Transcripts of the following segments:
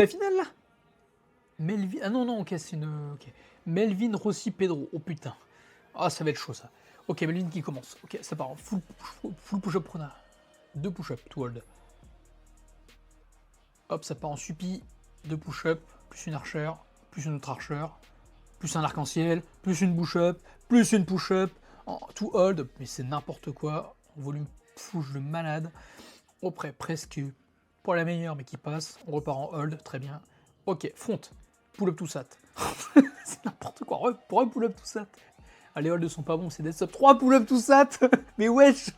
La finale là. Melvin. Ah non, non, ok, c'est une. Ok. Melvin, Rossi, Pedro. Oh putain. Ah, ça va être chaud ça. Ok, Melvin qui commence. Ok, ça part. Full push-up prona. 2 push-up, to hold. Hop, ça part en suppi. 2 push-up, plus une archer, plus une autre archer, plus un arc-en-ciel, plus une push-up, plus une push-up. To hold, mais c'est n'importe quoi. Volume push de malade. Auprès, presque pour la meilleure, mais qui passe. On repart en hold, très bien. Ok, front. Pull-up to sat. C'est n'importe quoi. Pour un pull-up to sat. Ah, les holds sont pas bons, c'est dead sub. 3 pull-up to sat. Mais wesh.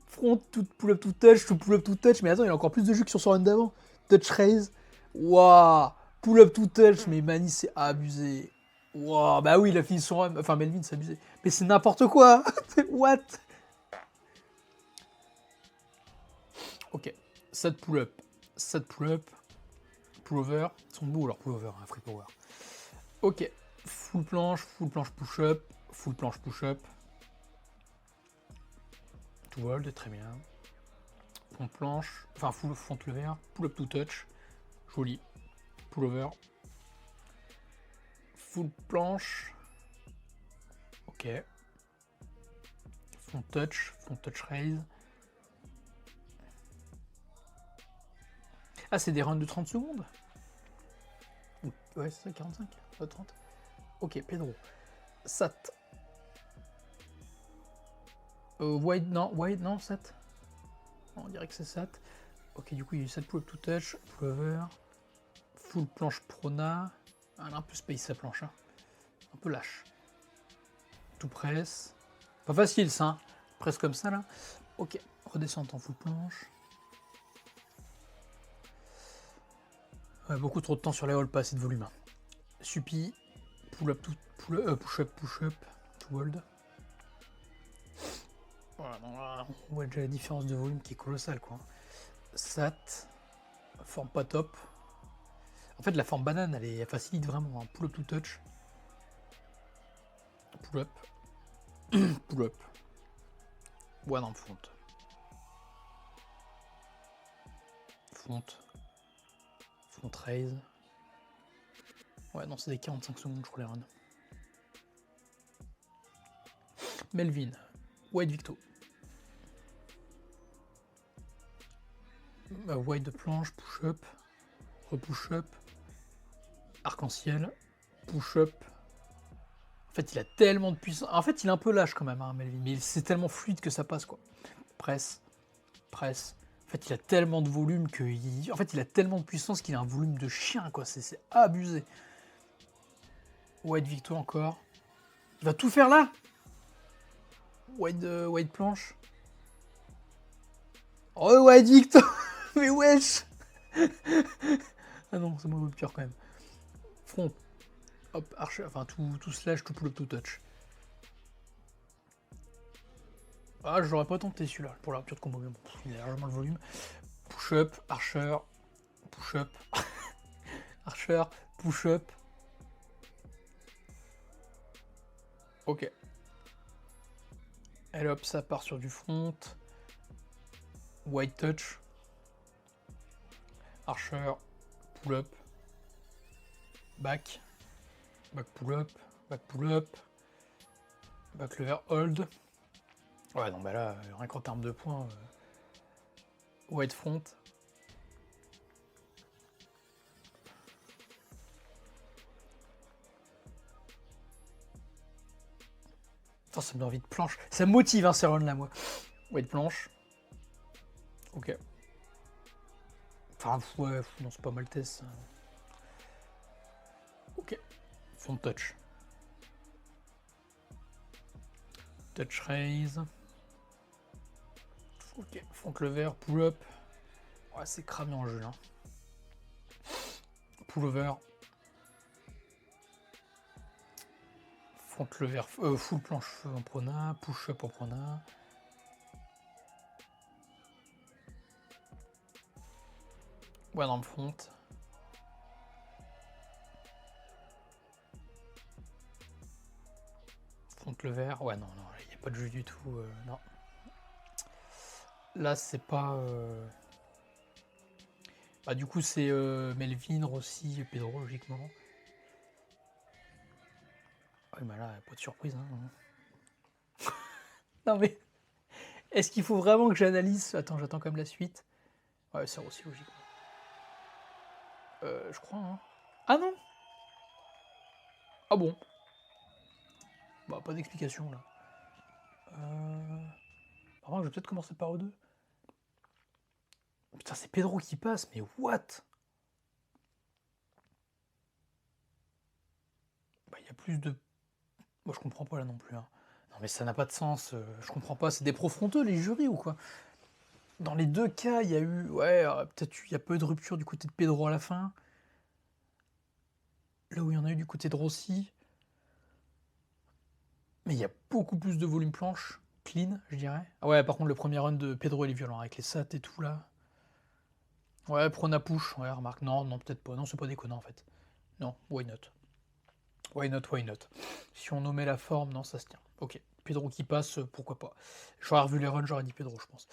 Front, tout pull-up to touch, tout pull-up to touch. Mais attends, il y a encore plus de jeux qui sont sur run d'avant. Touch raise. Waouh. Pull-up to touch. Mais Mani, c'est abusé. Waouh. Bah oui, il a fini son run. Enfin, Melvin, c'est abusé. Mais c'est n'importe quoi. What? Ok. 7 pull-up. 7 pull-up. Pull-over. Ils sont beaux leurs pull-over, hein, free power. Ok. Full planche push-up. Full planche push-up. To hold, très bien. Front planche. Enfin, full front lever. Pull-up to touch. Joli. Pull-over. Full planche. Ok. Front touch raise. Ah, c'est des runs de 30 secondes? Ouais, c'est ça, 45, 30. Ok, Pedro. Sat. Wide, non, Sat. On dirait que c'est Sat. Ok, du coup, il y a eu 7 pull-up to touch, pull-over, full planche prona. Ah, un peu space sa planche, hein. Un peu lâche. Tout presse. Pas facile, ça, hein. Presse comme ça, là. Ok, redescente en full planche. Ouais, beaucoup trop de temps sur les halls, pas assez de volume. Hein. Suppi, pull-up, push-up, to hold. Voilà, on voit déjà la différence de volume qui est colossale, quoi. Sat, forme pas top. En fait, la forme banane, elle facilite vraiment. Hein. Pull-up to touch. Pull-up. Pull-up. One en front. Front. Front raise. Ouais, non, c'est des 45 secondes, je crois, les runs. Melvin. White Victo. White de planche, push-up. Repush-up. Arc-en-ciel. Push-up. En fait, il a tellement de puissance. En fait, il est un peu lâche quand même, hein, Melvin. Mais c'est tellement fluide que ça passe, quoi. Presse. Presse. En fait, il a tellement de volume en fait, il a tellement de puissance qu'il a un volume de chien, quoi. C'est abusé. White Victo encore. Il va tout faire là. White planche. Oh, White Victo. Mais wesh. Ah non, c'est moins rupture quand même. Front. Hop, archer. Enfin, tout slash, tout pull-up, tout touch. Ah, je l'aurais pas tenté celui-là pour la rupture de combo, mais bon, il a largement le volume. Push-up, archer, push-up, archer, push-up. Ok. Et hop, ça part sur du front. White touch. Archer, pull-up. Back. Back pull-up. Back pull-up. Back lever hold. Ouais, non, bah là, rien qu'en termes de points. White front. Putain, ça me donne envie de planche. Ça me motive, hein, ces runs là, moi. White planche. Ok. Enfin, ouais, non, c'est pas mal test. Ok. Front touch. Touch raise. Ok. Front lever, pull up. Ouais, c'est cramé en jeu là. Pull over. Front lever, full planche en prona. Push up en prona. Ouais, dans le front. Front lever. Ouais, non, non, il n'y a pas de jeu du tout. Non. Là, c'est pas. Bah, du coup, c'est Melvin, Rossi, Pedro, logiquement. Ouais, bah là, pas de surprise. Hein. Non, mais est-ce qu'il faut vraiment que j'analyse? Attends, j'attends quand même la suite. Ouais, c'est Rossi, logiquement. Je crois, hein. Ah non! Ah bon? Bah, pas d'explication, là. Par contre, je vais peut-être commencer par eux deux. Putain, c'est Pedro qui passe, mais what? Bah, il y a plus de... Moi, je comprends pas, là, non plus, hein. Non, mais ça n'a pas de sens. Je comprends pas. C'est des pros fronteux, les jurys, ou quoi? Dans les deux cas, il y a eu... Ouais, peut-être il y a peu de rupture du côté de Pedro à la fin. Là où il y en a eu du côté de Rossi. Mais il y a beaucoup plus de volume planche. Clean, je dirais. Ah ouais, par contre, le premier run de Pedro, il est violent, avec les sats et tout, là. Ouais, Prona push. Ouais, remarque. Non, non, peut-être pas. Non, c'est pas déconnant, en fait. Non, why not? Why not, why not? Si on nommait la forme, non, ça se tient. Ok. Pedro qui passe, pourquoi pas. J'aurais revu les runs, j'aurais dit Pedro, je pense.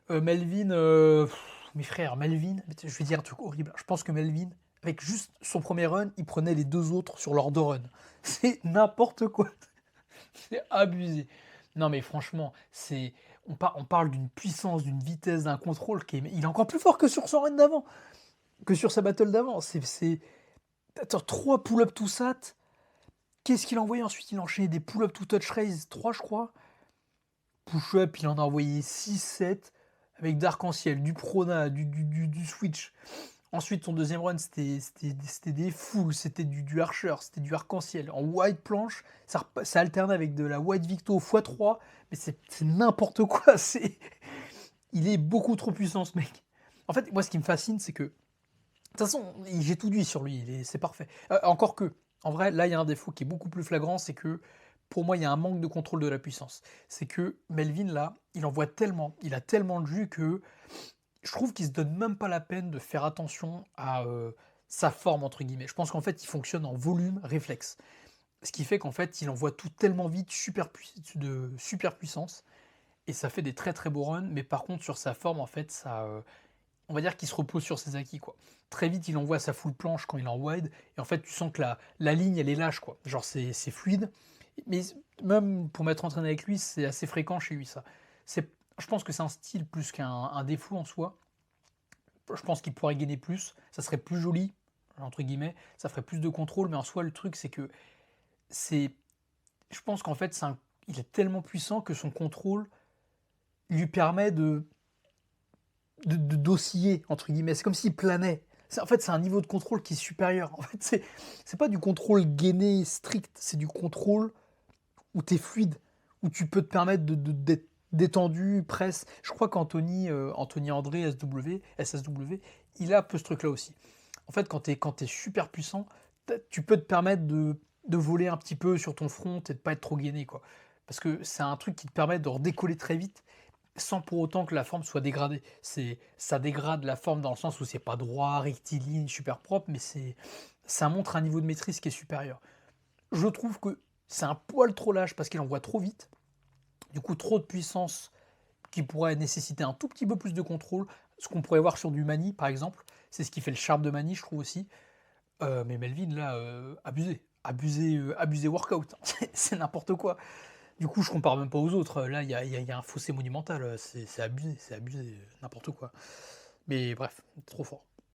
Melvin, mes frères, Melvin, je vais dire un truc horrible. Je pense que Melvin, avec juste son premier run, il prenait les deux autres sur leur deux runs. C'est n'importe quoi. C'est abusé. Non, mais franchement, on parle d'une puissance, d'une vitesse, d'un contrôle il est encore plus fort que sur son run d'avant, que sur sa battle d'avant. Attends, 3 pull-up to sat. Qu'est-ce qu'il a envoyé ensuite? Il a enchaîné des pull-up to touch raise, 3 je crois. Push-up, il en a envoyé 6-7 avec d'arc-en-ciel, du prona, du switch. Ensuite, son deuxième run, c'était des foules, c'était du archer, c'était du arc-en-ciel. En white planche, ça alternait avec de la white victo x3, mais c'est n'importe quoi. Il est beaucoup trop puissant, ce mec. En fait, moi, ce qui me fascine, c'est que... De toute façon, j'ai tout dit sur lui, c'est parfait. Encore que, en vrai, là, il y a un défaut qui est beaucoup plus flagrant, c'est que pour moi, il y a un manque de contrôle de la puissance. C'est que Melvin, là, il envoie tellement, il a tellement de jus que je trouve qu'il se donne même pas la peine de faire attention à sa forme, entre guillemets. Je pense qu'en fait, il fonctionne en volume réflexe. Ce qui fait qu'en fait, il envoie tout tellement vite, de super puissance, et ça fait des très très beaux runs, mais par contre, sur sa forme, en fait, on va dire qu'il se repose sur ses acquis, quoi. Très vite, il envoie sa full planche quand il est en wide, et en fait, tu sens que la ligne, elle est lâche, quoi. Genre, c'est fluide, mais même pour m'être entraîné avec lui, c'est assez fréquent chez lui, ça. Je pense que c'est un style plus qu'un défaut en soi. Je pense qu'il pourrait gagner plus, ça serait plus joli, entre guillemets, ça ferait plus de contrôle, mais en soi, le truc, c'est que c'est. Je pense qu'en fait, il est tellement puissant que son contrôle lui permet d'osciller, entre guillemets. C'est comme s'il planait. En fait, c'est un niveau de contrôle qui est supérieur. En fait, c'est pas du contrôle gainé strict, c'est du contrôle où tu es fluide, où tu peux te permettre d'être détendu, presse. Je crois qu'Anthony Anthony André, SSW, il a un peu ce truc-là aussi. En fait, quand tu es super puissant, tu peux te permettre de voler un petit peu sur ton front et de pas être trop gainé, quoi. Parce que c'est un truc qui te permet de redécoller très vite sans pour autant que la forme soit dégradée. Ça dégrade la forme dans le sens où c'est pas droit, rectiligne, super propre, mais ça montre un niveau de maîtrise qui est supérieur. Je trouve que c'est un poil trop lâche parce qu'il envoie trop vite. Du coup, trop de puissance qui pourrait nécessiter un tout petit peu plus de contrôle. Ce qu'on pourrait voir sur du Mani, par exemple. C'est ce qui fait le charme de Mani, je trouve aussi. Mais Melvin, là, abusé. Abusé workout. C'est n'importe quoi. Du coup, je compare même pas aux autres. Là, il y a un fossé monumental. C'est abusé, n'importe quoi. Mais bref, trop fort.